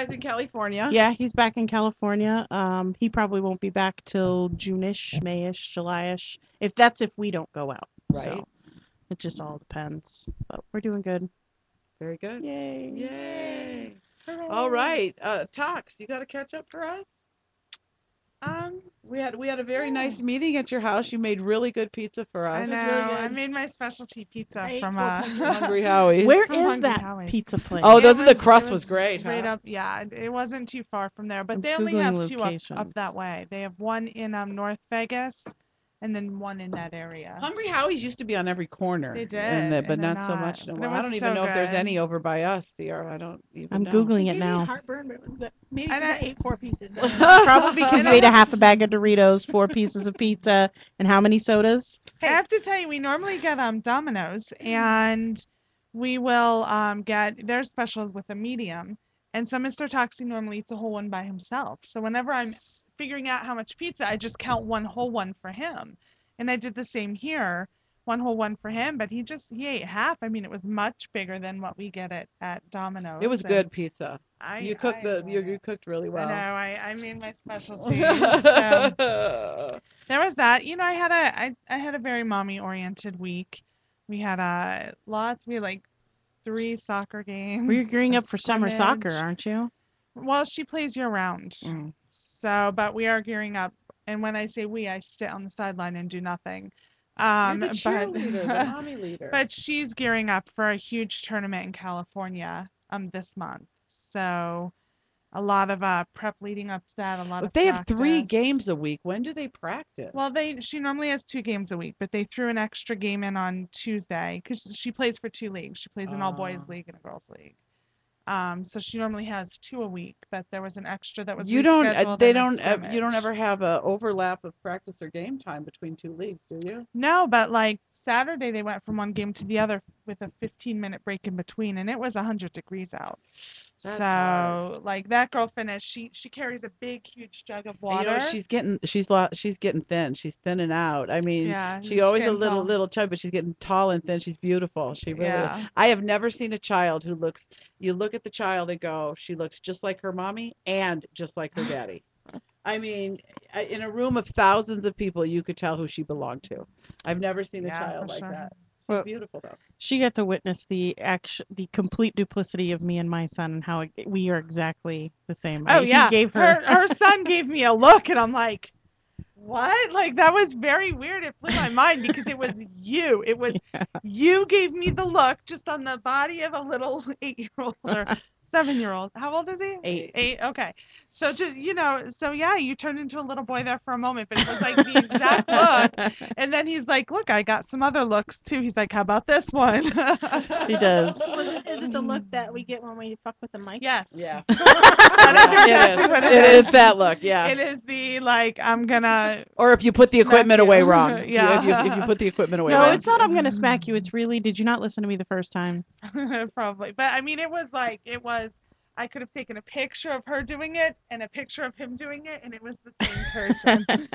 Guy's in California. Yeah, he's back in California. He probably won't be back till June-ish, May-ish, July-ish. If we don't go out. Right. So it just all depends. But we're doing good. Very good. Yay. Yay. All Hooray. right. Tox, you got to catch up for us? Um, We had a very yeah. nice meeting at your house. You made really good pizza for I us. know. really good. I made my specialty pizza I ate from 4 packages. Hungry Howie's. Where From is Hungry that Howie's. pizza place? Oh, It those are the it crust was great, right huh? up. Yeah, it wasn't too far from there, but I'm they only Googling have two up locations. that way. They have one in North Vegas, and then one in that area. Hungry Howie's used to be on every corner. They And did, but and they're not so not. much no But more. it I was don't even so know if there's good. any over by us, Sierra. I don't even I'm know. Googling It it gave me now. heartburn, but it was good. Maybe And because I I- ate 4 pieces. Probably because And you I ate a have half to- a bag of Doritos, 4 pieces of pizza, and how many sodas? I have to tell you, we normally get Domino's, and we will get their specials with a medium. And so Mr. Toxie normally eats a whole one by himself. So whenever I'm figuring out how much pizza, I just count one whole one for him. And I did the same here, one whole one for him, but he ate half. I mean, it was much bigger than what we get at Domino's. It was and good pizza. I, You cooked I the enjoyed you it. cooked really I know. well. I made my specialties. So there was that. I had a very mommy oriented week. We had lots. We had like 3 soccer games. We're gearing a up for summer soccer, scrimmage. aren't you? Well, she plays year round. Mm. So, but we are gearing up. And when I say we, I sit on the sideline and do nothing. You're the But cheerleader, the mommy leader. but she's gearing up for a huge tournament in California this month. So a lot of prep leading up to that. A lot If of they have 3 practice. games a week, when do they practice? Well, she normally has 2 games a week, but they threw an extra game in on Tuesday because she plays for 2 leagues. She plays an all boys league and a girls league. So she normally has 2 a week, but there was an extra that was you don't rescheduled they in a don't you don't scrimmage. ever have a overlap of practice or game time between 2 leagues, do you? No, but like Saturday they went from one game to the other with a 15-minute break in between, and it was 100 degrees out. That's So hard. like that girl finished. She carries a big, huge jug of And water. she's getting thin. She's thinning out. I mean, Yeah, she she's always a getting little tall. little chubby, but she's getting tall and thin. She's beautiful. She really is. Yeah. I have never seen a child who looks. You look at the child and go, she looks just like her mommy and just like her daddy. I mean, in a room of thousands of people, you could tell who she belonged to. I've never seen a Yeah, child for like sure. that. Well, Beautiful though. She got to witness the complete duplicity of me and my son and how we are exactly the same. Oh He yeah, gave her. her son gave me a look, and I'm like, what? Like that was very weird. It blew my mind because it was you. It was you gave me the look just on the body of a little 8-year-old or 7-year-old. How old is he? 8. 8. Okay. So just so yeah, you turned into a little boy there for a moment, but it was like the exact look. And then he's like, look, I got some other looks too. He's like, how about this one? He does. Is it the look that we get when we fuck with the mic? Yes. Yeah. That is exactly what It is that look. Yeah. It is the like I'm gonna Or if you put the Smack equipment you. away wrong. If you- Yeah. If you put the equipment away No, wrong. it's not. I'm gonna smack you. It's really. Did you not listen to me the first time? probably. But I mean it was I could have taken a picture of her doing it and a picture of him doing it and it was the same person.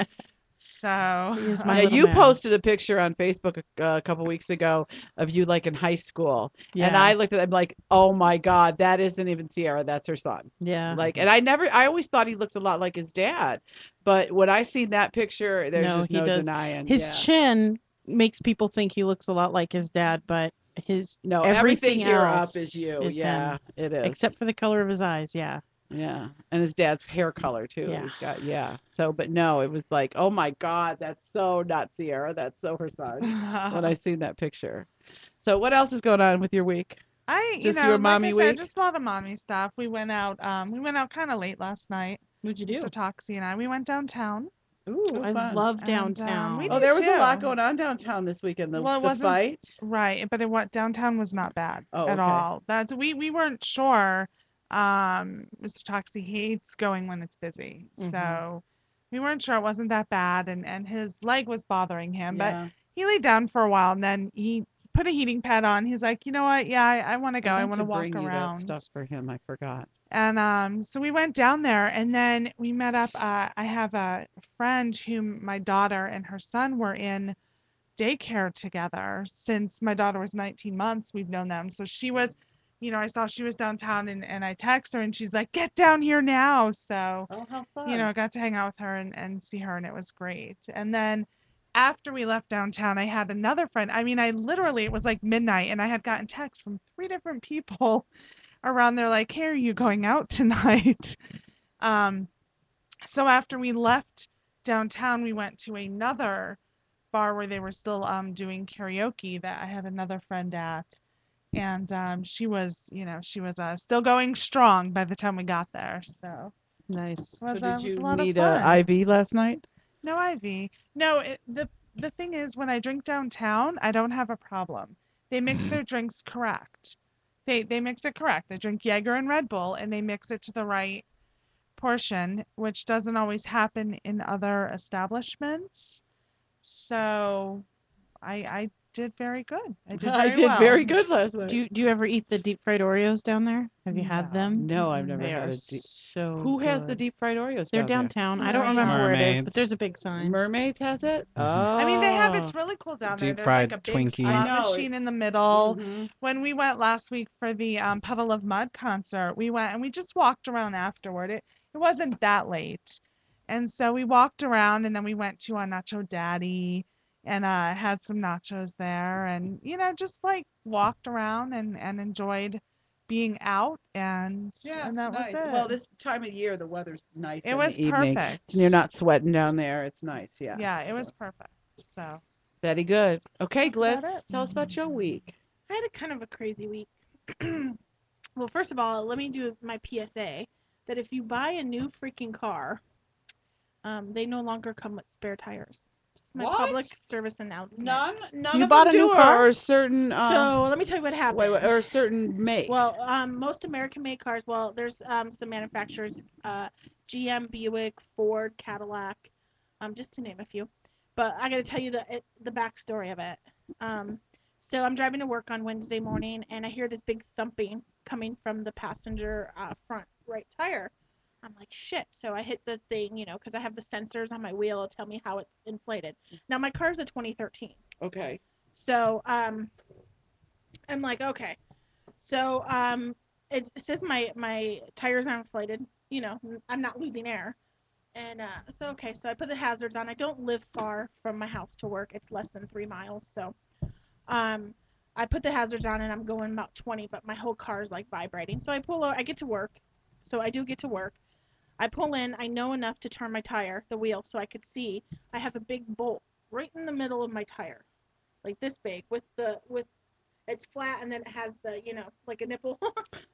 So He is my Yeah, little you man. posted a picture on Facebook a couple weeks ago of you like in high school, and I looked at it, I'm like, oh my God, that isn't even Sierra, that's her son. Yeah. Like, and I always thought he looked a lot like his dad, but when I seen that picture, there's No, just he no does. denying. His yeah. chin makes people think he looks a lot like his dad, but his No, everything everything here else up is you. is Yeah, him. it is. Except for the color of his eyes. Yeah. Yeah, and his dad's hair color too. Yeah. He's got So, but no, it was like, oh my God, that's so not Sierra. That's so her son. When I seen that picture. So, what else is going on with your week? Just your mommy like I said, week? just a lot of mommy stuff. We went out kind of late last night. What'd you do? Mr. Toxie and I. We went downtown. Ooh, I fun. love And, downtown. we Oh, did there was a lot too. going on downtown this weekend. The, Well, it the wasn't- fight. Right, but downtown was not bad Oh, at okay. all. That's we weren't sure. Mr. Toxie hates going when it's busy, Mhm. so we weren't sure it wasn't that bad, and his leg was bothering him, but Yeah. he laid down for a while, and then he put a heating pad on. He's like, you know what? Yeah, I want to go. I meant want to walk bring you that around. stuff for him. I forgot. And so we went down there, and then we met up. I have a friend whom my daughter and her son were in daycare together since my daughter was 19 months. We've known them. So she was I saw she was downtown and I text her and she's like, get down here now. So, Oh, how fun. I got to hang out with her and see her and it was great. And then after we left downtown, I had another friend. I mean, it was like midnight and I had gotten texts from 3 different people around there like, hey, are you going out tonight? So after we left downtown, we went to another bar where they were still doing karaoke that I had another friend at. And still going strong by the time we got there. So Nice. it was, So did was you a lot of need fun. a IV last night? No IV. No, the thing is, when I drink downtown, I don't have a problem. They mix their drinks correct. They mix it correct. I drink Jaeger and Red Bull, and they mix it to the right portion, which doesn't always happen in other establishments. So I did very good. I did very I did well. very good last night. Do you ever eat the deep fried Oreos down there? Have you had No. them? No, I've never They had are a deep. so Who has the good. deep fried Oreos? They're down downtown. I They're don't remember where it is, but Mermaids. there's a big there? sign. Mermaids has it. Mhm. Oh. I mean, they have it's really cool down there. Deep There's like fried a big Twinkies. slot I know, machine in the middle. Mhm. When we went last week for the Puddle of Mud concert, we went and we just walked around afterward. It wasn't that late, and so we walked around and then we went to Nacho Daddy and had some nachos there, and just like walked around and enjoyed being out, and Yeah, that nice. was it. Well, this time of year, the weather's nice. It in was the evening. perfect. And you're not sweating down there. It's nice. Yeah. Yeah, it was So, perfect. So very good. Okay, That's about Glitz, it. tell us about your week. I had a kind of a crazy week. Well, first of all, let me do my PSA that if you buy a new freaking car, they no longer come with spare tires. Just my What? public service announcement. None You of bought them a new do, car? or a certain. So let me tell you what happened. Wait, or a certain make. Well, most American-made cars. Well, there's some manufacturers, GM, Buick, Ford, Cadillac, just to name a few. But I got to tell you the backstory of it. So I'm driving to work on Wednesday morning, and I hear this big thumping coming from the passenger front right tire. I'm like, shit. So I hit the thing, because I have the sensors on my wheel. It'll tell me how it's inflated. Now my car's a 2013. Okay. So I'm like, okay. So it says my tires are inflated. I'm not losing air. And so okay, so I put the hazards on. I don't live far from my house to work. It's less than 3 miles. So I put the hazards on and I'm going about 20, but my whole car is like vibrating. So I pull over. I get to work. So I do get to work. I pull in. I know enough to turn my tire, the wheel, so I could see. I have a big bolt right in the middle of my tire, like this big, with it's flat and then it has the like a nipple,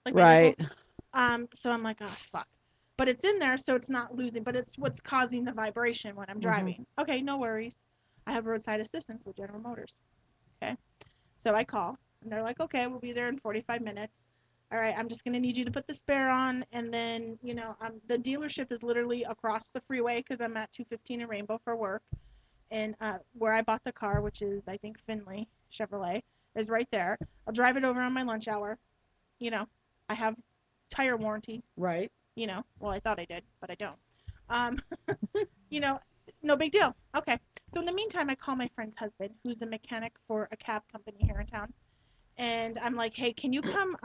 like my Right. nipple. So I'm like, oh fuck. But it's in there, so it's not losing. But it's what's causing the vibration when I'm driving. Okay, no worries. I have roadside assistance with General Motors. Okay, so I call and they're like, okay, we'll be there in 45 minutes. All right, I'm just gonna need you to put the spare on, and then the dealership is literally across the freeway because I'm at 215 in Rainbow for work, and where I bought the car, which is I think Finley Chevrolet, is right there. I'll drive it over on my lunch hour. I have tire warranty. Right. Well, I thought I did, but I don't. Um, no big deal. Okay. So in the meantime, I call my friend's husband, who's a mechanic for a cab company here in town. And I'm like, hey, can you come?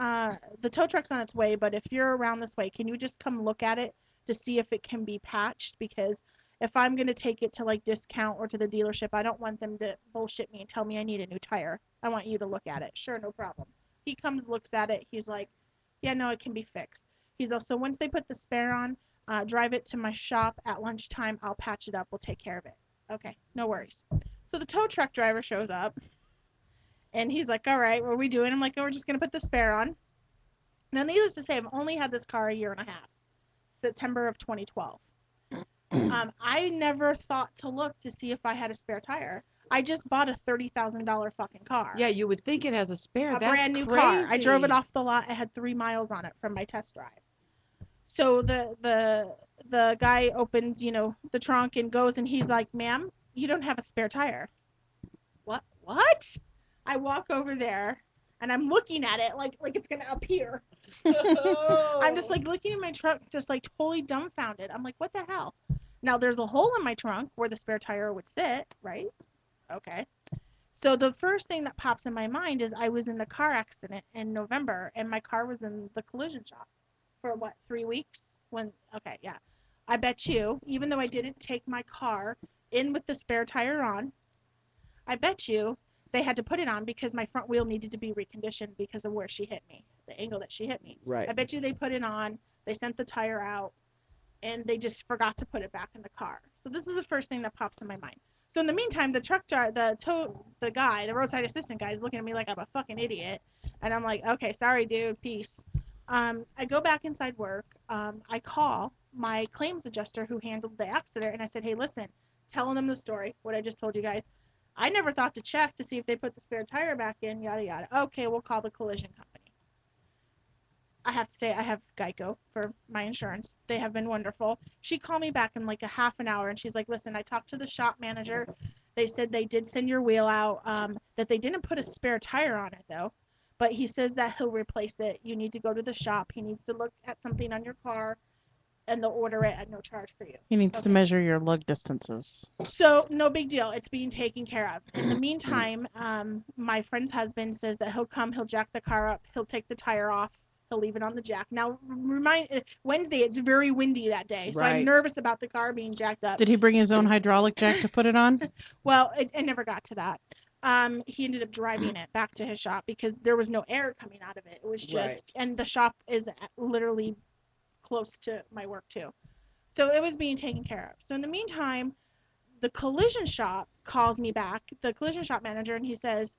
The tow truck's on its way, but if you're around this way, can you just come look at it to see if it can be patched? Because if I'm going to take it to like discount or to the dealership, I don't want them to bullshit me and tell me I need a new tire. I want you to look at it. Sure, no problem. He comes, looks at it. He's like, yeah, no, it can be fixed. He's also, once they put the spare on, drive it to my shop at lunchtime. I'll patch it up. We'll take care of it. Okay, no worries. So the tow truck driver shows up, and he's like, all right, what are we doing? I'm like, oh, we're just going to put the spare on. Now, needless to say, I've only had this car a year and a half, September of 2012. I never thought to look to see if I had a spare tire. I just bought a $30,000 fucking car. Yeah, you would think it has a spare. A That's brand new crazy. car. I drove it off the lot. It had 3 miles on it from my test drive. So the guy opens, the trunk and goes, and he's like, ma'am, you don't have a spare tire. What? I walk over there, and I'm looking at it like it's going to appear. I'm just like looking at my truck, just like totally dumbfounded. I'm like, what the hell? Now there's a hole in my trunk where the spare tire would sit, right? Okay. So the first thing that pops in my mind is I was in the car accident in November and my car was in the collision shop for what, 3 weeks? Okay, yeah. I bet you, even though I didn't take my car in with the spare tire on, I bet you they had to put it on because my front wheel needed to be reconditioned because of where she hit me, the angle that she hit me. Right. I bet you they put it on, they sent the tire out, and they just forgot to put it back in the car. So this is the first thing that pops in my mind. So in the meantime, the truck driver, the guy, the roadside assistant guy is looking at me like I'm a fucking idiot, and I'm like, okay, sorry, dude, peace. I go back inside work. I call my claims adjuster who handled the accident, and I said, hey, listen, telling them the story, what I just told you guys. I never thought to check to see if they put the spare tire back in, yada yada. Okay, we'll call the collision company. I have to say I have Geico for my insurance. They have been wonderful. She called me back in like a half an hour and she's like, listen, I talked to the shop manager. They said they did send your wheel out, that they didn't put a spare tire on it though. But he says that he'll replace it. You need to go to the shop. He needs to look at something on your car and they'll order it at no charge for you. He needs to Okay. measure your lug distances. So no big deal. It's being taken care of. In the meantime, my friend's husband says that he'll come, he'll jack the car up, he'll take the tire off, he'll leave it on the jack. Now, Wednesday, it's very windy that day, so I'm Right. nervous about the car being jacked up. Did he bring his own hydraulic jack to put it on? Well, it never got to that. He ended up driving it back to his shop because there was no air coming out of it. It was just, Right. and the shop is literally close to my work too. So it was being taken care of. So in the meantime, the collision shop calls me back, the collision shop manager, and he says,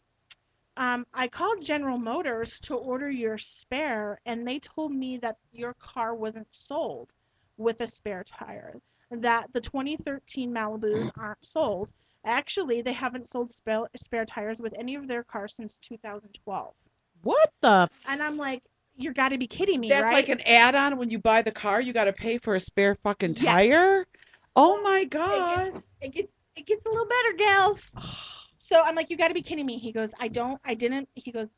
I called General Motors to order your spare, and they told me that your car wasn't sold with a spare tire, that the 2013 Malibus aren't sold. Actually, they haven't sold spare tires with any of their cars since 2012. What the? And I'm like, you got to be kidding me, That's right? like an add-on when you buy the car. You got to pay for a spare fucking Yes. tire. Oh Well, my god. It gets a little better, gals. So I'm like, you got to be kidding me. He goes, I didn't. He goes,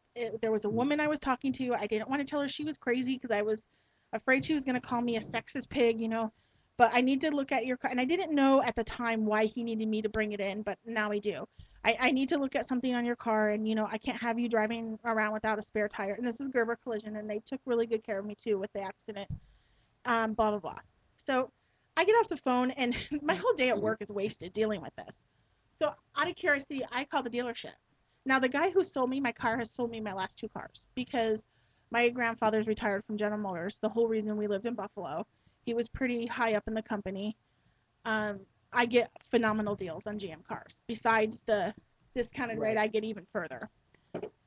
there was a woman I was talking to. I didn't want to tell her she was crazy because I was afraid she was going to call me a sexist pig, you know. But I need to look at your car. And I didn't know at the time why he needed me to bring it in, but now I do. I need to look at something on your car, and, you know, I can't have you driving around without a spare tire. And this is Gerber Collision, and they took really good care of me, too, with the accident. Blah, blah, blah. So I get off the phone, and my whole day at work is wasted dealing with this. So out of curiosity, I call the dealership. Now, the guy who sold me my car has sold me my last two cars because my grandfather's retired from General Motors. The whole reason we lived in Buffalo. He was pretty high up in the company. I get phenomenal deals on GM cars. Besides the discounted rate, I get even further.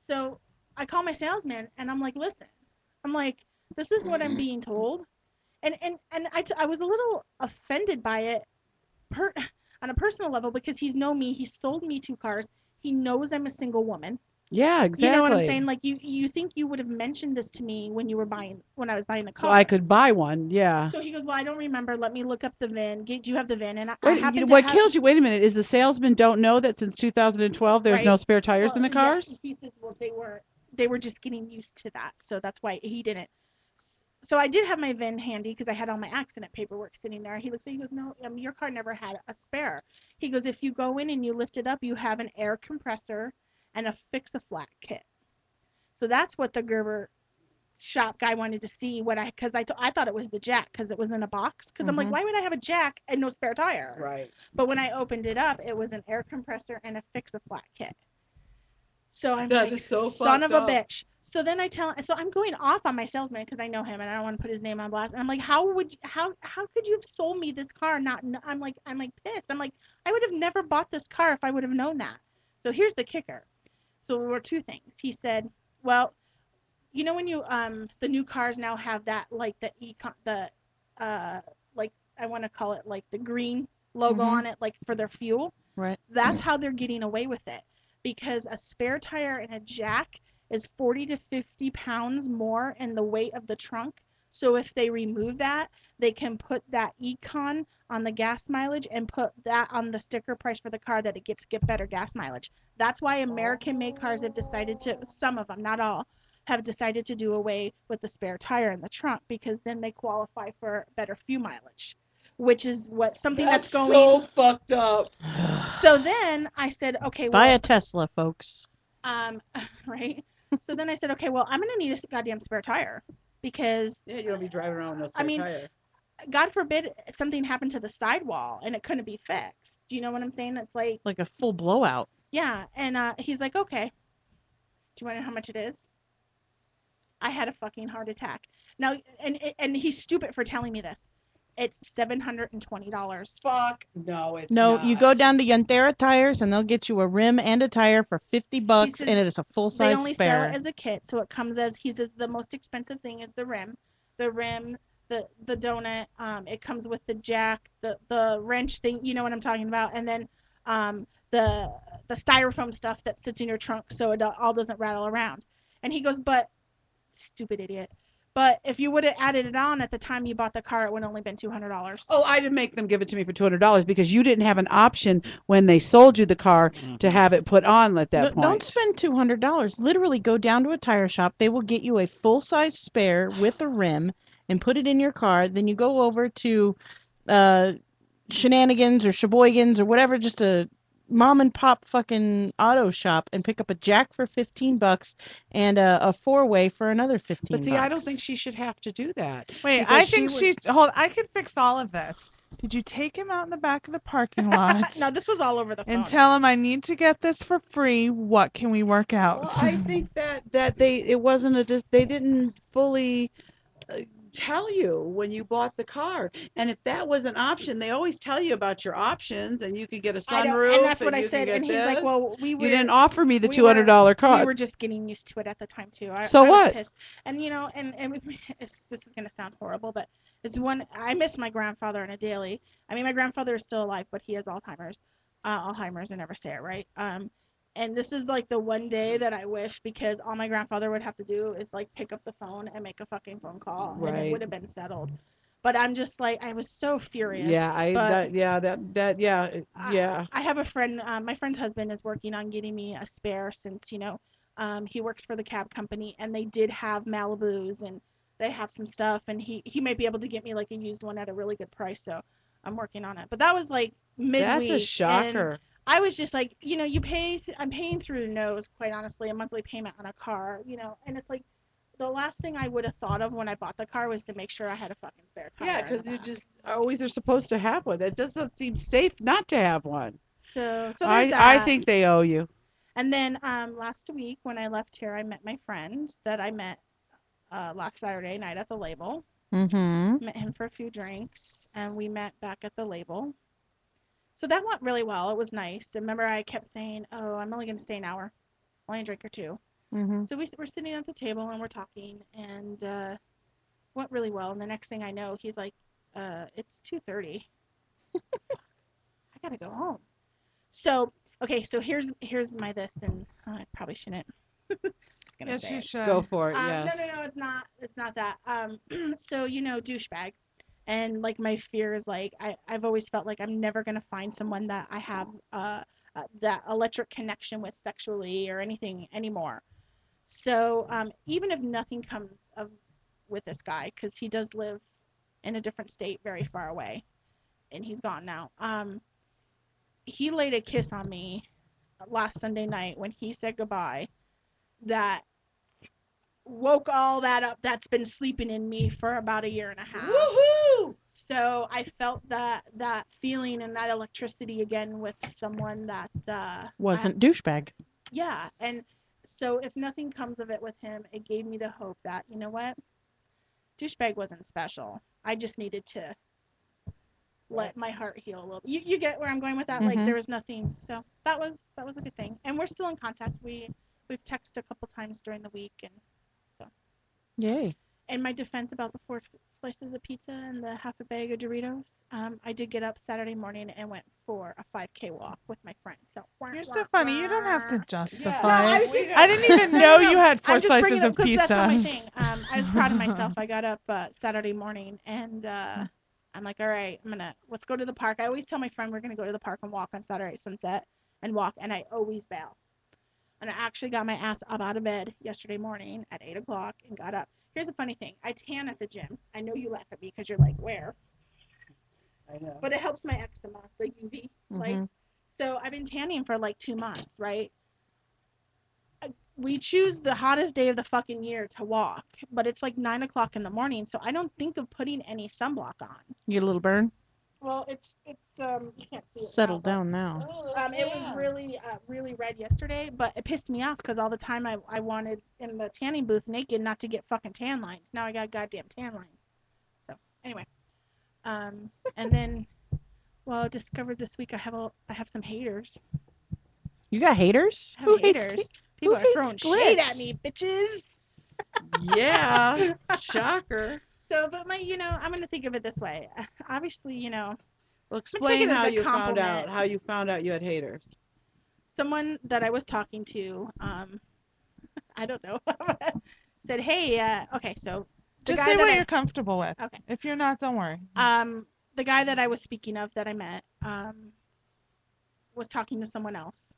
So I call my salesman, and I'm like, listen, I'm like, this is what I'm being told. And I was a little offended by it on a personal level because he's known me. He sold me two cars. He knows I'm a single woman. Yeah, exactly. You know what I'm saying? Like you think you would have mentioned this to me when I was buying the car. So I could buy one. Yeah. So he goes, well, I don't remember. Let me look up the VIN. Do you have the VIN? And I Wait, happen what to have, kills you? Wait a minute. Is the salesman don't know that since 2012 there's Right. no spare tires Well, in the yeah, cars? he says, well, they were just getting used to that, so that's why he didn't. So I did have my VIN handy because I had all my accident paperwork sitting there. He looks at it, he goes, no, your car never had a spare. He goes, if you go in and you lift it up, you have an air compressor and a fix-a-flat kit. So that's what the Gerber shop guy wanted to see because I thought it was the jack because it was in a box because I'm like, Mhm. why would I have a jack and no spare tire? Right. But when I opened it up, it was an air compressor and a fix-a-flat kit. So I'm That like, is so son of fucked a up. bitch. So then so I'm going off on my salesman because I know him and I don't want to put his name on blast. And I'm like, how could you have sold me this car? I'm like pissed. I'm like, I would have never bought this car if I would have known that. So here's the kicker. So there were two things. He said, well, you know when you the new cars now have that like like I want to call it like the green logo Mhm. on it like for their fuel. Right. That's how they're getting away with it because a spare tire and a jack is 40 to 50 pounds more in the weight of the trunk. So if they remove that, they can put that econ on the gas mileage and put that on the sticker price for the car that it get better gas mileage. That's why American made cars have decided to, some of them, not all, have decided to do away with the spare tire in the trunk because then they qualify for better fuel mileage. which is what something that's so going. fucked up. So then I said, okay, Buy well, a Tesla, folks. right. So then I said, okay, well, I'm gonna need a goddamn spare tire because Yeah, you don't be driving around with no I spare mean, tire. God forbid something happened to the sidewall and it couldn't be fixed. Do you know what I'm saying? It's like, Like a full blowout. yeah. And he's like, okay. Do you want to know how much it is? I had a fucking heart attack. Now, and he's stupid for telling me this. It's $720. Fuck. No, it's No, not. you go down to Yantera Tires and they'll get you a rim and a tire for $50 says and it is a full They size only spare. sell it as a kit, so it comes as he says the most expensive thing is the rim, the donut. It comes with the jack, the wrench thing. You know what I'm talking about, and then the styrofoam stuff that sits in your trunk so it all doesn't rattle around. And he goes, but stupid idiot. But if you would have added it on at the time you bought the car, it would have only been $200. Oh, I didn't make them give it to me for $200 because you didn't have an option when they sold you the car to have it put on at that point. Don't spend $200. Literally go down to a tire shop. They will get you a full size spare with a rim and put it in your car. Then you go over to Shenanigans or Sheboygans or whatever, just a mom and pop fucking auto shop and pick up a jack for $15 and a four-way for another $15. But see, I don't think she should have to do that. Wait, because I think was- hold. I could fix all of this. Did you take him out in the back of the parking lot No, this was all over the phone. and tell him I need to get this for free? What can we work out? Well, I think that it wasn't they didn't fully tell you when you bought the car, and if that was an option, they always tell you about your options, and you could get a I know, sunroof. and that's what I you can said. get And he's like, this. well, we were. You didn't offer me the we were- $200 car. We were just getting used to it at the time too. So I was what? pissed. And you know, this is gonna sound horrible, but it's one I miss my grandfather on a daily. I mean, my grandfather is still alive, but he has Alzheimer's. Alzheimer's, I never say it right. And this is like the one day that I wish, because all my grandfather would have to do is like pick up the phone and make a fucking phone call, and it Right. would have been settled. But I'm just like, I was so furious. Yeah, but yeah. I have a friend. My friend's husband is working on getting me a spare since he works for the cab company, and they did have Malibus and they have some stuff, and he might be able to get me like a used one at a really good price. So I'm working on it. But that was like midweek. That's a shocker. I was just like, I'm paying through the nose, quite honestly, a monthly payment on a car, and it's like the last thing I would have thought of when I bought the car was to make sure I had a fucking spare tire. Yeah, in the because you back. just always are supposed to have one. It doesn't seem safe not to have one. So there's I that. think they owe you. And then last week when I left here, I met my friend that I met last Saturday night at the label. Mm-hmm. Met him for a few drinks, and we met back at the label. So that went really well. It was nice. Remember, I kept saying, "Oh, I'm only going to stay an hour, only a drink or two." Mm-hmm. So we're sitting at the table and we're talking, and went really well. And the next thing I know, he's like, "It's 2:30. I gotta go home." So okay, so here's my this, and I probably shouldn't. Just gonna Yes, say you it. should. Go for it. No, Yes. no, it's not. It's not that. So douchebag, and like my fear is like I've always felt like I'm never gonna find someone that I have that electric connection with sexually or anything anymore. So even if nothing comes of with this guy, because he does live in a different state, very far away, and he's gone now. He laid a kiss on me last Sunday night when he said goodbye. That woke all that up that's been sleeping in me for about a year and a half. Woohoo! So I felt that feeling and that electricity again with someone that Wasn't douchebag. yeah. And so if nothing comes of it with him, it gave me the hope that, you know what, douchebag wasn't special. I just needed to let my heart heal a little bit. You get where I'm going with that? Like Mhm. there was nothing. So that was a good thing. And we're still in contact. We've texted a couple times during the week, and Yay. in my defense about the 4 slices of pizza and the half a bag of Doritos, I did get up Saturday morning and went for a 5K walk with my friend. So You're so funny. You don't have to justify No, I it. was just- I didn't even No, know no, you had 4 I'm just bringing slices it of up 'cause pizza. that's not my thing. I was proud of myself. I got up Saturday morning and I'm like, all right, let's go to the park. I always tell my friend we're gonna go to the park and walk on Saturday sunset and walk, and I always bail. And I actually got my ass up out of bed yesterday morning at 8 o'clock and got up. Here's a funny thing. I tan at the gym. I know you laugh at me because you're like, where? I know. but it helps my eczema, the UV lights. So I've been tanning for like 2 months, right? We choose the hottest day of the fucking year to walk, but it's like 9 o'clock in the morning, so I don't think of putting any sunblock on. You get a little burn? Well, it's you can't see it Settle now, but, down now. it was really red yesterday, but it pissed me off because all the time I wanted in the tanning booth naked not to get fucking tan lines. Now I got goddamn tan lines. So anyway, and then, well, I discovered this week I have some haters. You got haters? I have haters. People are throwing shade at me, bitches. Yeah. Shocker. So, but I'm gonna think of it this way. Obviously, Well, take explain it as how a you found out. compliment. How you found out you had haters. Someone that I was talking to, I don't know, said, "Hey, okay, so the Just guy say that what you're comfortable with. Okay. If you're not, don't worry. the guy that I was speaking of that I met, was talking to someone else,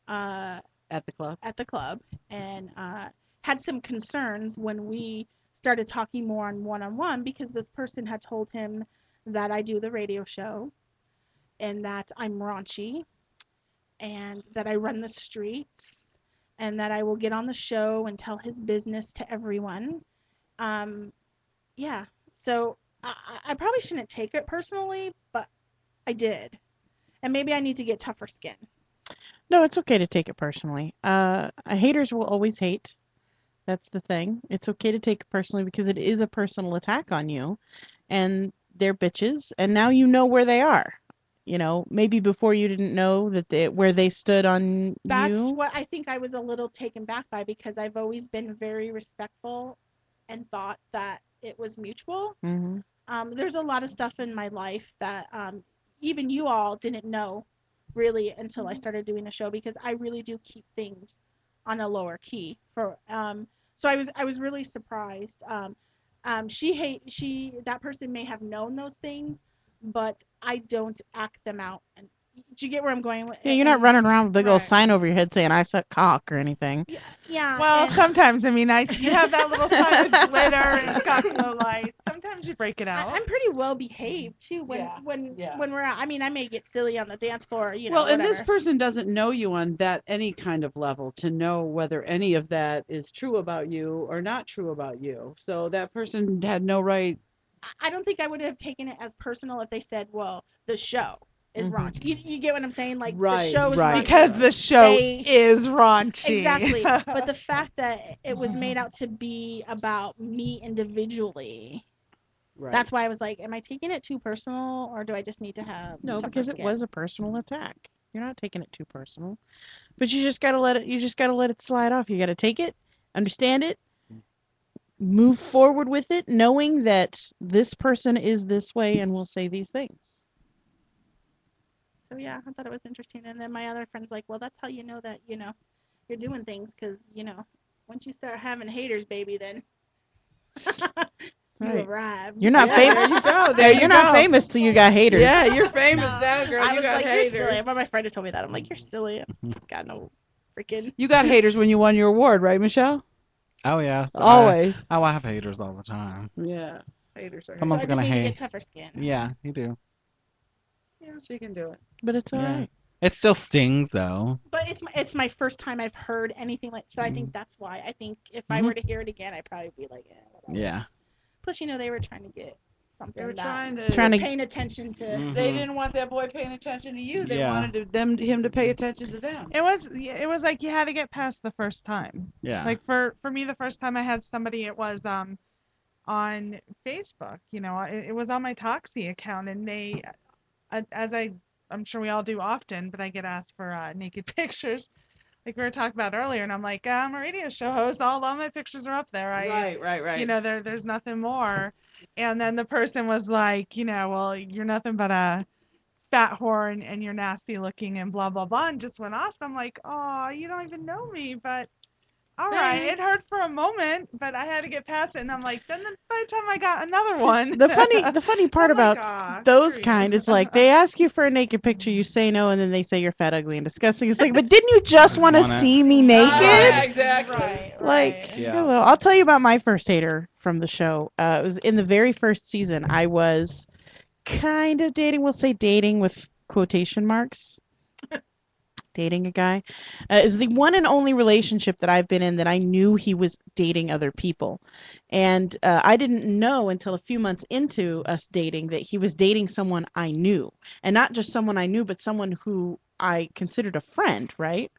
At the club. at the club, and had some concerns when we started talking more on one-on-one because this person had told him that I do the radio show, and that I'm raunchy, and that I run the streets, and that I will get on the show and tell his business to everyone. Yeah, so I probably shouldn't take it personally, but I did. And maybe I need to get tougher skin. No, it's okay to take it personally. Haters will always hate. That's the thing. It's okay to take it personally because it is a personal attack on you, and they're bitches, and now you know where they are. Maybe before you didn't know that where they stood on That's you. what I think I was a little taken back by because I've always been very respectful and thought that it was mutual. Hmm. There's a lot of stuff in my life that even you all didn't know really until I started doing the show because I really do keep things on a lower key for so I was really surprised. That person may have known those things, but I don't act them out. And do you get where I'm going with? Yeah, you're not running around with a big old Right. sign over your head saying "I suck cock" or anything. Yeah. Well, and sometimes, I mean, you have that little sign with glitter and it's got glow lights. Sometimes you break it out. I'm pretty well behaved too when Yeah, yeah. when we're out. I mean, I may get silly on the dance floor, Well, and this whatever. person doesn't know you on that any kind of level to know whether any of that is true about you or not true about you. So that person had no right. I don't think I would have taken it as personal if they said, "Well, the show is Mhm. raunchy." You get what I'm saying? Like the Right, show is right. raunchy. Because the show They- is raunchy. Exactly. But the fact that it was made out to be about me individually, Right. that's why I was like, am I taking it too personal or do I just need to have No, tougher because it skin? was a personal attack. You're not taking it too personal. But you just gotta let it slide off. You gotta take it, understand it, move forward with it, knowing that this person is this way and will say these things. So yeah, I thought it was interesting. And then my other friend's like, well, that's how you know that, you're doing things because, once you start having haters, baby, then you Right. arrive. You're not Yeah, famous. there you go. There, you're not go. famous till you got haters. Yeah, you're famous No, now, girl. I You was got like, haters. you're silly. But my friend had told me that. I'm like, you're silly. Got no freaking. You got haters when you won your award, right, Michelle? Oh yeah. So Always. I have haters all the time. Yeah. Haters are. Someone's I just gonna need to hate. get tougher skin. Yeah, you do. Yeah, she can do it. But it's all Yeah. right. It still stings though. But it's my first time I've heard anything like. So I think that's why. I think if I were to hear it again, I'd probably be like, whatever. Yeah. Plus, they were trying to get something. They were that trying was to. paying attention to. Mhm. They didn't want that boy paying attention to you. They Yeah. wanted him to pay attention to them. It was like you had to get past the first time. Yeah. Like for me, the first time I had somebody, it was on Facebook. It was on my Toxie account, and they, as I'm sure we all do often, but I get asked for naked pictures, like we were talking about earlier, and I'm like, I'm a radio show host. All my pictures are up there. Right. There's nothing more. And then the person was like, well, you're nothing but a fat whore and you're nasty looking and blah blah blah, and just went off. I'm like, oh, you don't even know me, but all right, it Thanks. hurt for a moment, but I had to get past it. And I'm like, then by the time I got another one, The funny part I'm like, about "Ah, those screw you." kind is like they ask you for a naked picture, you say no, and then they say you're fat, ugly, and disgusting. It's like, but didn't you just want to want it. see me naked? Yeah, exactly. Right. Like, Yeah. hello. I'll tell you about my first hater from the show. It was in the very first season. I was kind of dating. We'll say dating with quotation marks. Dating a guy is the one and only relationship that I've been in that I knew he was dating other people. And I didn't know until a few months into us dating that he was dating someone I knew. And not just someone I knew, but someone who I considered a friend, right?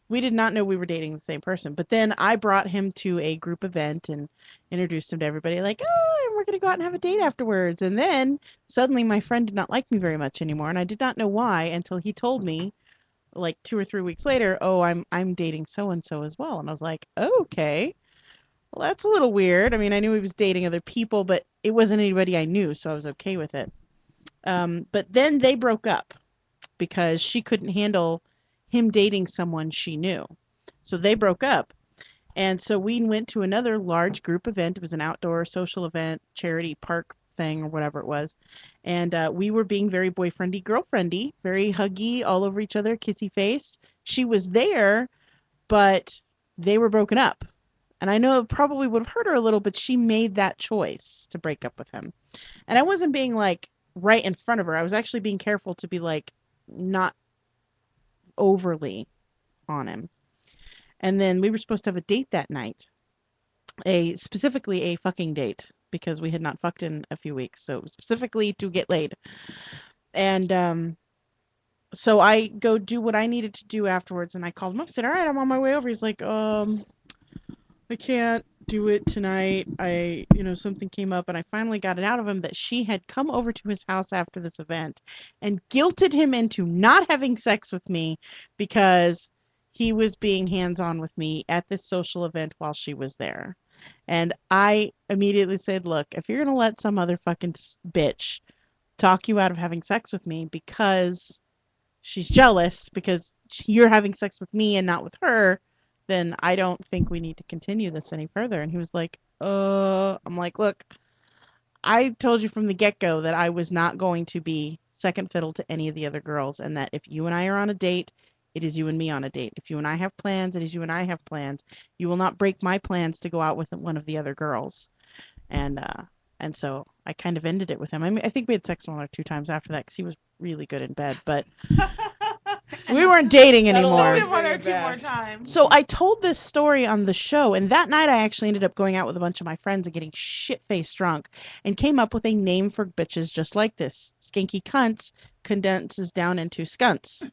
We did not know we were dating the same person. But then I brought him to a group event and introduced him to everybody, like, oh, and we're going to go out and have a date afterwards. And then suddenly my friend did not like me very much anymore. And I did not know why until he told me like 2 or 3 weeks later, oh, I'm dating so and so as well. And I was like, oh, okay. Well, that's a little weird. I mean, I knew he was dating other people, but it wasn't anybody I knew, so I was okay with it. But then they broke up because she couldn't handle him dating someone she knew. So they broke up. And so we went to another large group event. It was an outdoor social event, charity park thing or whatever it was. And we were being very boyfriendy, girlfriendy, very huggy, all over each other, kissy face. She was there, but they were broken up. And I know it probably would have hurt her a little, but she made that choice to break up with him. And I wasn't being like right in front of her. I was actually being careful to be like not overly on him. And then we were supposed to have a date that night, specifically a fucking date because we had not fucked in a few weeks. So specifically to get laid. And so I go do what I needed to do afterwards, and I called him up, said, all right, I'm on my way over. He's like, I can't do it tonight. Something came up, and I finally got it out of him that she had come over to his house after this event and guilted him into not having sex with me because he was being hands-on with me at this social event while she was there. And I immediately said, look, if you're going to let some other fucking bitch talk you out of having sex with me because she's jealous because you're having sex with me and not with her, then I don't think we need to continue this any further. And he was like, I'm like, look, I told you from the get-go that I was not going to be second fiddle to any of the other girls, and that if you and I are on a date, it is you and me on a date. If you and I have plans, it is you and I have plans. You will not break my plans to go out with one of the other girls. And so I kind of ended it with him. I mean, I think we had sex 1 or 2 times after that because he was really good in bed, but we weren't dating anymore. Only 1 or 2 more times. So I told this story on the show, and that night I actually ended up going out with a bunch of my friends and getting shit-faced drunk and came up with a name for bitches just like this. Skanky Cunts condenses down into Skunts.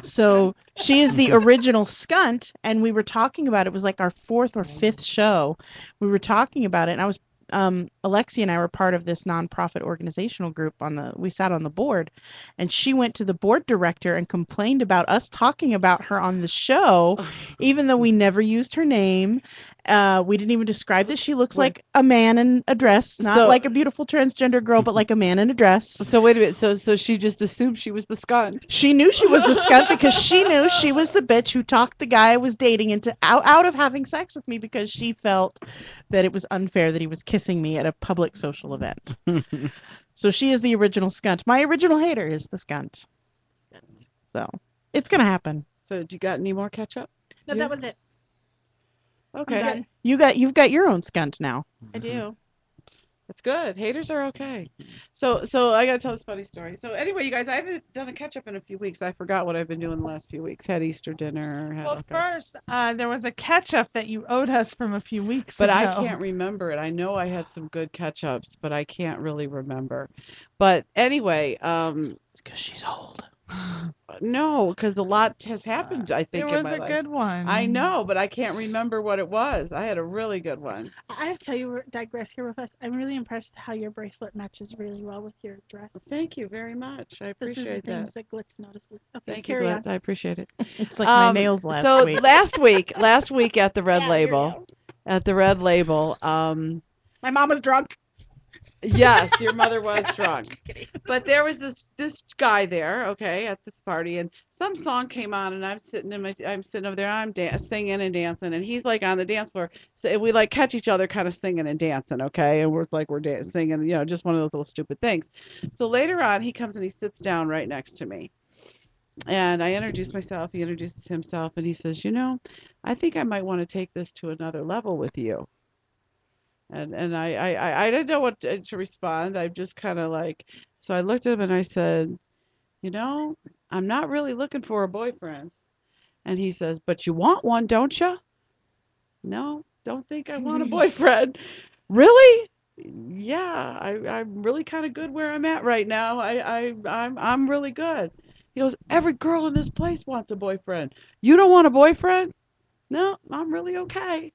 So she is the original Skunt, and we were talking about it. It was like our 4th or 5th show. We were talking about it, and I was Alexia and I were part of this nonprofit organizational group we sat on the board, and she went to the board director and complained about us talking about her on the show, even though we never used her name. We didn't even describe that she looks like a man in a dress, not like a beautiful transgender girl, but like a man in a dress. So wait a minute. So she just assumed she was the skunt. She knew she was the skunt because she knew she was the bitch who talked the guy I was dating into out of having sex with me because she felt that it was unfair that he was kissing me at a public social event. So she is the original skunt. My original hater is the skunt. So it's gonna happen. So do you got any more ketchup? No, that was it. Okay. I'm done. You've got your own skunt now. I do. That's good. Haters are okay. So I gotta tell this funny story. So anyway, you guys, I haven't done a catch up in a few weeks. I forgot what I've been doing the last few weeks. Had Easter dinner. Well, first, there was a catch-up that you owed us from a few weeks but ago. I can't remember it. I know I had some good catch ups, but I can't really remember. But anyway, It's because she's old. no, because a lot has happened. I think It in was my a life. good one. I know, but I can't remember what it was. I had a really good one. I have to tell you, digress here with us. I'm really impressed how your bracelet matches really well with your dress. Thank you very much. I This is the appreciate things that. that Glitz notices. Okay, Thank you, carry Glitz. on. I appreciate it. It's like my nails last so week. last week at the Red Yeah, Label, My mom was drunk. yes, your mother was drunk. Just kidding. But there was this guy there, okay, at this party, and some song came on, and I'm sitting over there, I'm singing and dancing, and he's like on the dance floor. So we like catch each other, kind of singing and dancing, okay, and we're singing, just one of those little stupid things. So later on, he comes and he sits down right next to me, and I introduce myself. He introduces himself, and he says, I think I might want to take this to another level with you. And I didn't know what to respond. I'm just kind of like, so I looked at him and I said, you know, I'm not really looking for a boyfriend. And he says, but you want one, don't you? No, don't think I want a boyfriend. Really? Yeah, I'm really kind of good where I'm at right now. I'm really good. He goes, every girl in this place wants a boyfriend. You don't want a boyfriend? No, I'm really okay.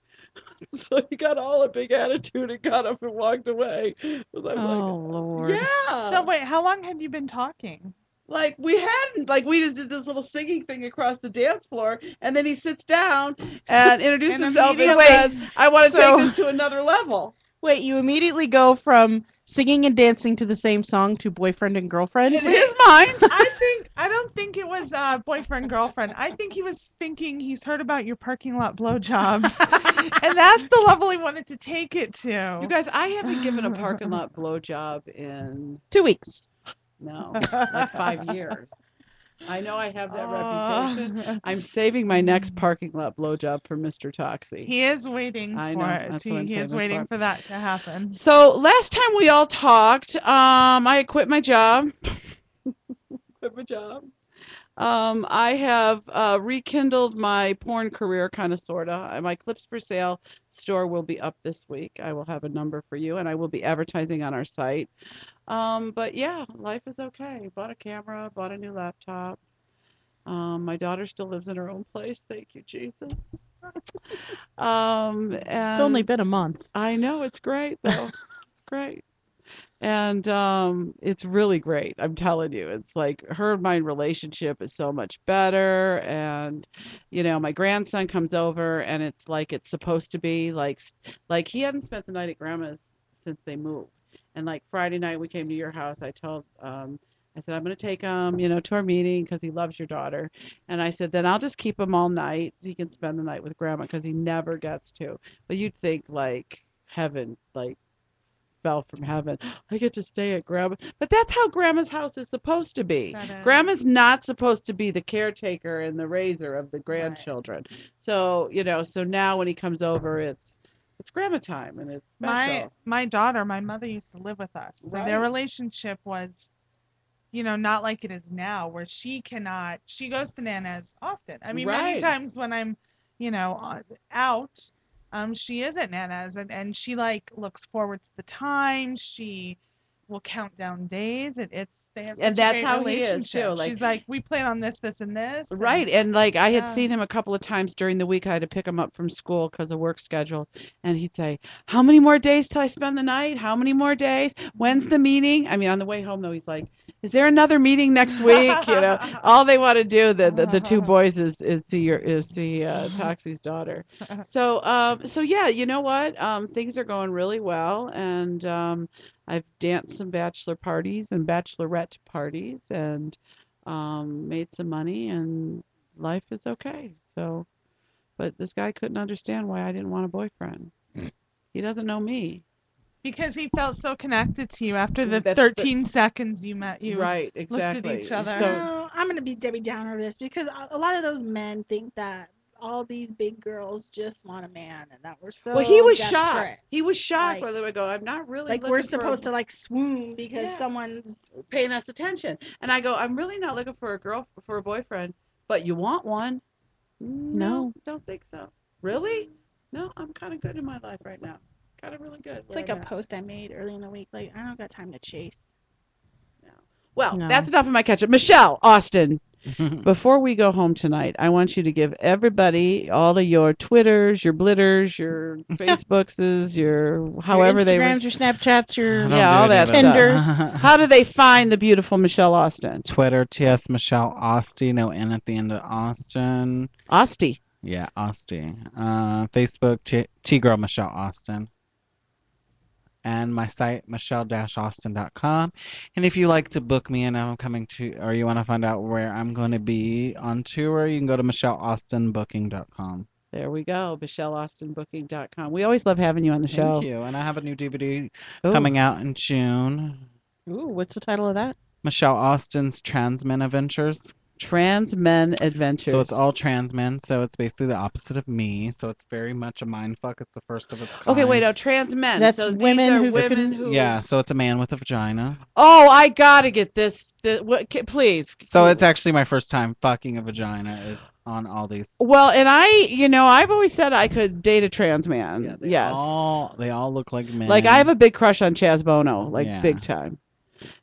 So he got all a big attitude and got up and walked away. 'Cause I'm like, Oh Lord. yeah. So wait, how long had you been talking? Like we hadn't, like we just did this little singing thing across the dance floor, and then he sits down and introduces And himself and immediately- says, "I want to So- take this to another level." Wait, you immediately go from singing and dancing to the same song to boyfriend and girlfriend? In his mind, I don't think it was boyfriend girlfriend. I think he was thinking he's heard about your parking lot blowjobs, and that's the level he wanted to take it to. you guys, I haven't given a parking lot blowjob in 2 weeks. no, like 5 years. I know I have that reputation. I'm saving my next parking lot blowjob for Mr. Toxie. He is waiting I for know, it. that's what I'm He is saving waiting for. for that to happen. So last time we all talked, I had quit my job. Quit my job. I have rekindled my porn career, kind of, sort of. My Clips for Sale store will be up this week. I will have a number for you, and I will be advertising on our site. But yeah, life is okay. Bought a camera, bought a new laptop. My daughter still lives in her own place. Thank you, Jesus. It's only And been a month. I know it's great though. It's great. And it's really great. I'm telling you, it's like her and my relationship is so much better. And my grandson comes over, and it's like it's supposed to be like he hadn't spent the night at grandma's since they moved. And like Friday night, we came to your house. I said I'm going to take him, to our meeting because he loves your daughter. And I said then I'll just keep him all night. He can spend the night with grandma because he never gets to. But you'd think like heaven, like fell from heaven. I get to stay at grandma. But that's how grandma's house is supposed to be. That is. Grandma's not supposed to be the caretaker and the raiser of the grandchildren. So, so now when he comes over, it's grandma time, and it's special. My daughter, my mother used to live with us. So Right. their relationship was, not like it is now, where she goes to Nana's often. I mean, many Right. times when I'm, out, she is at Nana's, and she like looks forward to the time. She will count down days. They have such And a that's great how he is, relationship. too, like- She's like, we plan on this, this, and this. and- Right. And like I had Yeah. seen him a couple of times during the week. I had to pick him up from school because of work schedules. And he'd say, how many more days till I spend the night? How many more days? When's the meeting? I mean, on the way home, though, he's like, is there another meeting next week? All they want to do, the two boys, is see Toxie's daughter. So yeah, you know what? Things are going really well. And I've danced some bachelor parties and bachelorette parties, and made some money, and life is okay. So, but this guy couldn't understand why I didn't want a boyfriend. He doesn't know me. Because he felt so connected to you after the That's- 13 seconds you met you. Right, at exactly. each other. So No, I'm gonna be Debbie Downer of this because a lot of those men think that all these big girls just want a man, and that we're so well, he was desperate. shocked. He was shocked Like- where they would go, I'm not really Like we're looking for a supposed to like swoon because Yeah. someone's paying us attention. And I go, I'm really not looking for a boyfriend, but you want one? No. Don't think so. Really? No, I'm kind of good in my life right now. Kind of really good. It's like a post I made early in the week. Like I don't got time to chase. Well, No. that's enough of my catch up. Michelle Austin, before we go home tonight, I want you to give everybody all of your Twitters, your Blitters, your Facebookses, your however your they Instagrams, your Snapchats, I your don't Yeah, do all any that of stuff. How do they find the beautiful Michelle Austin? Twitter, TS Michelle Austin, no N at the end of Austin. Austin. Yeah, Austin. Facebook, T-Girl Michelle Austin. And my site, michelle-austin.com. And if you like to book me and I'm coming to, or you want to find out where I'm going to be on tour, you can go to michelleaustinbooking.com. There we go. MichelleAustinBooking.com. We always love having you on the show. Thank you. And I have a new DVD Ooh. coming out in June. Ooh, what's the title of that? Michelle Austin's Transmen Adventures. Trans Men Adventures. So it's all trans men. So it's basically the opposite of me. So it's very much a mind fuck. It's the first of its kind. Okay, wait, now trans men. That's so women these are who women couldn't- who. Yeah. So it's a man with a vagina. Oh, I gotta get this. Please. So it's actually my first time fucking a vagina is on all these. Well, and I've always said I could date a trans man. Yeah, Yes. They all look like men. Like I have a big crush on Chaz Bono, like Yeah. big time.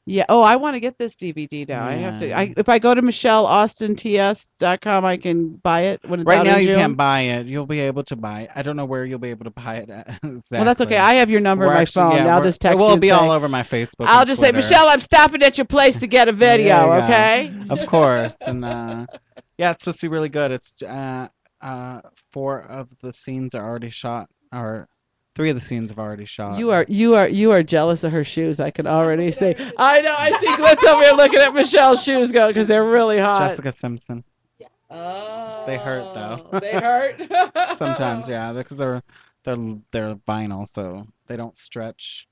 Yeah. Oh, I want to get this DVD now. I have to. Yeah. If I go to MichelleAustinTS.com, I can buy it when it's Right out now in you June. can't buy it. You'll be able to buy it. I don't know where you'll be able to buy it at exactly. Well, that's okay. I have your number in We're my actually- phone. yeah, I'll we're- just text We'll you. and be say- all over my Facebook. I'll and just say, Twitter. Michelle, I'm stopping at your place to get a video. There you go. Okay. Of course, and yeah, it's supposed to be really good. It's 4 of the scenes are already shot, or 3 of the scenes have already shot. You are jealous of her shoes. I can already see. I know. I see Glitz over here looking at Michelle's shoes go because they're really hot. Jessica Simpson. Oh, They hurt, though. They hurt. Sometimes, yeah, because they're vinyl, so they don't stretch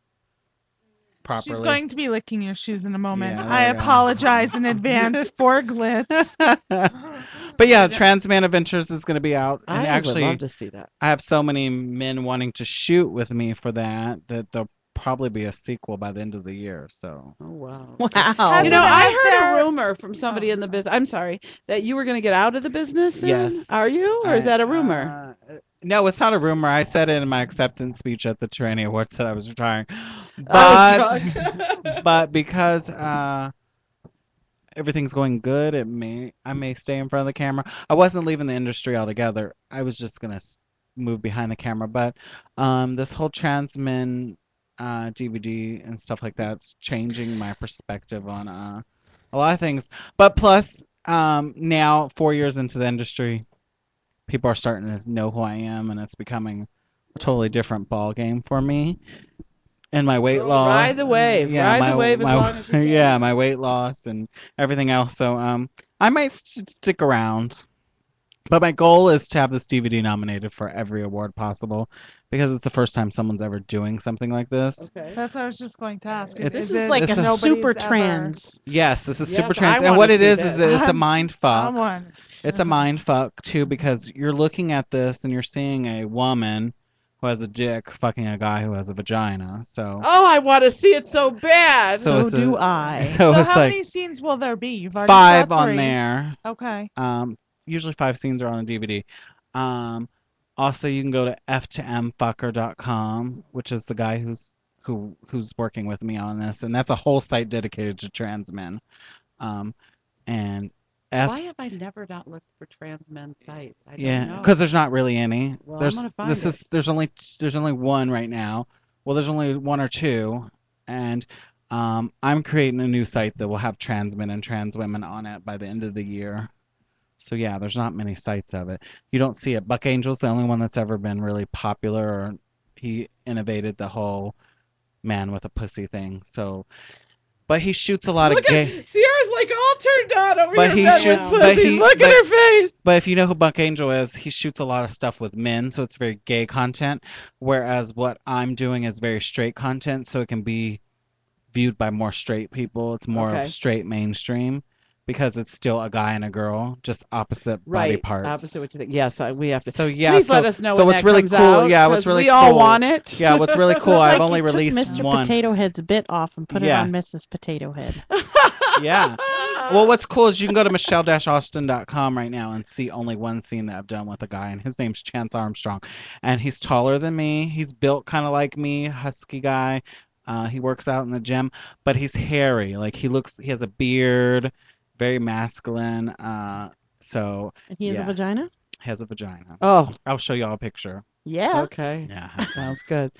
properly. She's going to be licking your shoes in a moment. Yeah, I there you go. apologize in advance for Glitz. But yeah, Trans Man Adventures is going to be out, and I actually, would love to see that. I have so many men wanting to shoot with me for that there'll probably be a sequel by the end of the year. So Oh wow. Wow. Has You know, it I has heard their- a rumor from somebody in the business. I'm sorry that you were going to get out of the business. soon? yes, Are you, or is that a rumor? No, it's not a rumor. I said it in my acceptance speech at the Tranny Awards that I was retiring, I but was drunk. but because everything's going good, I may stay in front of the camera. I wasn't leaving the industry altogether. I was just gonna move behind the camera. But this whole trans men DVD and stuff like that's changing my perspective on a lot of things. But plus, now 4 years into the industry, people are starting to know who I am, and it's becoming a totally different ball game for me. And my weight Girl, loss. ride the wave. Ride the wave as long as you can. Yeah, my weight loss and everything else. So I might stick around. But my goal is to have this DVD nominated for every award possible because it's the first time someone's ever doing something like this. Okay. That's what I was just going to ask. It's- This it is like a nobody's super ever- trans. Yes, this is Yes, super I trans. And wanna what it see is this. it's a mind fuck. Someone. It's a mind fuck too because you're looking at this and you're seeing a woman who has a dick fucking a guy who has a vagina. So Oh, I want to see it so bad. So So it's a- do I. so So it's how like many scenes will there be? You've already 5 said on 3. there. Okay. Usually 5 scenes are on a DVD. Also, you can go to f2mfucker.com, which is the guy who's working with me on this, and that's a whole site dedicated to trans men. And Why have I never not looked for trans men sites? I don't yeah, know. because there's not really any. Well, I'm gonna find it. There's only one right now. Well, there's only 1 or 2, and I'm creating a new site that will have trans men and trans women on it by the end of the year. So yeah, there's not many sites of it. You don't see it. Buck Angel's the only one that's ever been really popular, or he innovated the whole man with a pussy thing. So, but he shoots a lot of Look gay. at Sierra's like all turned on over But here. he men with shoots- but pussies. he- Look but- at her face. But if you know who Buck Angel is, he shoots a lot of stuff with men, so it's very gay content. Whereas what I'm doing is very straight content, so it can be viewed by more straight people. It's more Okay. of straight mainstream because it's still a guy and a girl, just opposite body Right. parts. Opposite what you think. Yes, we have to. So yeah, Please so, let us know so when what's that really comes cool. out, Yeah, what's 'cause really we cool. all want it. Yeah, what's really cool. Like I've only you took released Mr. one. Potato Head's bit off and put Yeah. it on Mrs. Potato Head. Yeah. Well, what's cool is you can go to michelle-austin.com right now and see only one scene that I've done with a guy, and his name's Chance Armstrong, and he's taller than me. He's built kind of like me, husky guy. He works out in the gym, but he's hairy. Like he has a beard, very masculine. So And he has a Yeah. vagina? he has a vagina. Oh, I'll show y'all a picture. Yeah. okay. Yeah. Sounds good.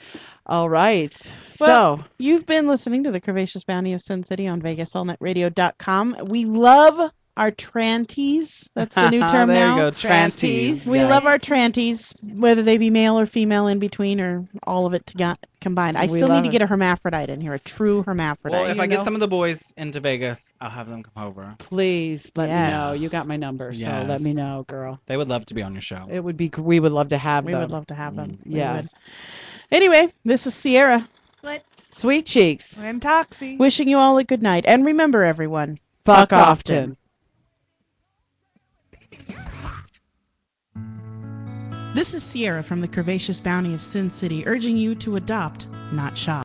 All right. Well, So, You've been listening to the Curvaceous Bounty of Sin City on VegasAllNetRadio.com. We love our tranties. That's the new term there now. you go, tranties. We yes. love our tranties, whether they be male or female in between or all of it combined. I We still need love to it. get a hermaphrodite in here, a true hermaphrodite. Well, if you I get know- some of the boys into Vegas, I'll have them come over. please let me Yes. know. You got my number, so let me Yes. know, girl. They would love to be on your show. It would be. We would love to have we them. would love to have them. We would. Yes. Anyway, this is Sierra Let's Sweet cheeks. And Toxie. wishing you all a good night. And remember, everyone, Fuck often. This is Sierra from the Curvaceous Bounty of Sin City, urging you to adopt, not shop.